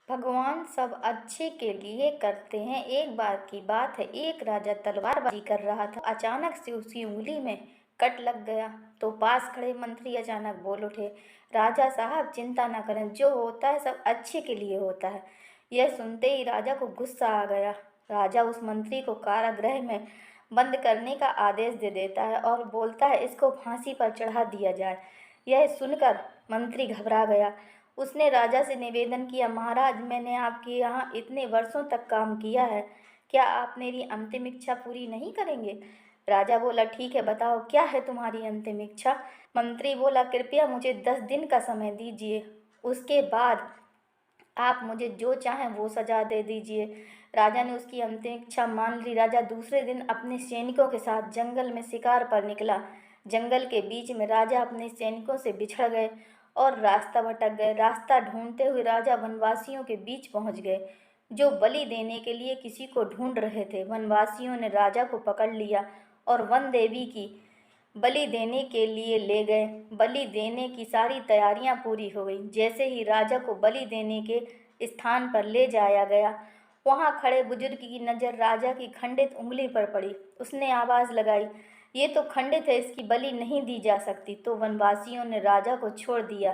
भगवान सब अच्छे के लिए करते हैं। एक बार की बात है, एक राजा तलवारबाजी कर रहा था। अचानक से उसकी उंगली में कट लग गया तो पास खड़े मंत्री अचानक बोल उठे, राजा साहब चिंता न करें, जो होता है सब अच्छे के लिए होता है। यह सुनते ही राजा को गुस्सा आ गया। राजा उस मंत्री को कारागृह में बंद करने का आदेश दे देता है और बोलता है, इसको फांसी पर चढ़ा दिया जाए। यह सुनकर मंत्री घबरा गया। उसने राजा से निवेदन किया, महाराज मैंने आपके यहाँ इतने वर्षों तक काम किया है, क्या आप मेरी अंतिम इच्छा पूरी नहीं करेंगे? राजा बोला, ठीक है, बताओ क्या है तुम्हारी अंतिम इच्छा? मंत्री बोला, कृपया मुझे 10 दिन का समय दीजिए, उसके बाद आप मुझे जो चाहें वो सजा दे दीजिए। राजा ने उसकी अंतिम इच्छा मान ली। राजा दूसरे दिन अपने सैनिकों के साथ जंगल में शिकार पर निकला। जंगल के बीच में राजा अपने सैनिकों से बिछड़ गए और रास्ता भटक गए। रास्ता ढूंढते हुए राजा वनवासियों के बीच पहुंच गए, जो बलि देने के लिए किसी को ढूंढ रहे थे। वनवासियों ने राजा को पकड़ लिया और वन देवी की बलि देने के लिए ले गए। बलि देने की सारी तैयारियां पूरी हो गई। जैसे ही राजा को बलि देने के स्थान पर ले जाया गया, वहां खड़े बुजुर्ग की नज़र राजा की खंडित उंगली पर पड़ी। उसने आवाज़ लगाई, ये तो खंडित है, इसकी बलि नहीं दी जा सकती। तो वनवासियों ने राजा को छोड़ दिया।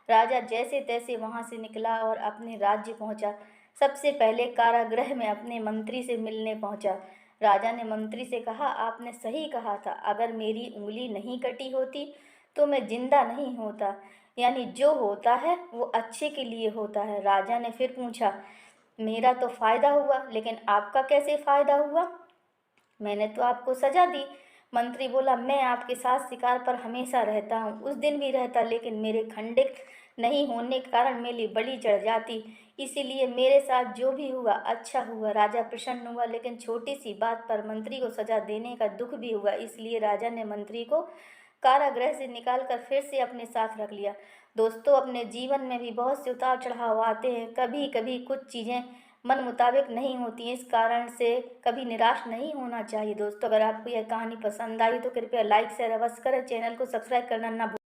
राजा जैसे तैसे वहां से निकला और अपने राज्य पहुंचा। सबसे पहले कारागृह में अपने मंत्री से मिलने पहुंचा। राजा ने मंत्री से कहा, आपने सही कहा था, अगर मेरी उंगली नहीं कटी होती तो मैं जिंदा नहीं होता। यानी जो होता है वो अच्छे के लिए होता है। राजा ने फिर पूछा, मेरा तो फायदा हुआ, लेकिन आपका कैसे फायदा हुआ? मैंने तो आपको सजा दी। मंत्री बोला, मैं आपके साथ शिकार पर हमेशा रहता हूँ, उस दिन भी रहता, लेकिन मेरे खंडित नहीं होने के कारण मेरी बलि चढ़ जाती, इसीलिए मेरे साथ जो भी हुआ अच्छा हुआ। राजा प्रसन्न हुआ, लेकिन छोटी सी बात पर मंत्री को सजा देने का दुख भी हुआ, इसलिए राजा ने मंत्री को कारागृह से निकालकर फिर से अपने साथ रख लिया। दोस्तों, अपने जीवन में भी बहुत से उतार चढ़ाव आते हैं। कभी कभी कुछ चीज़ें मन मुताबिक नहीं होती हैं, इस कारण से कभी निराश नहीं होना चाहिए। दोस्तों, अगर आपको यह कहानी पसंद आई तो कृपया लाइक शेयर अवश्य करें, चैनल को सब्सक्राइब करना ना भूलें।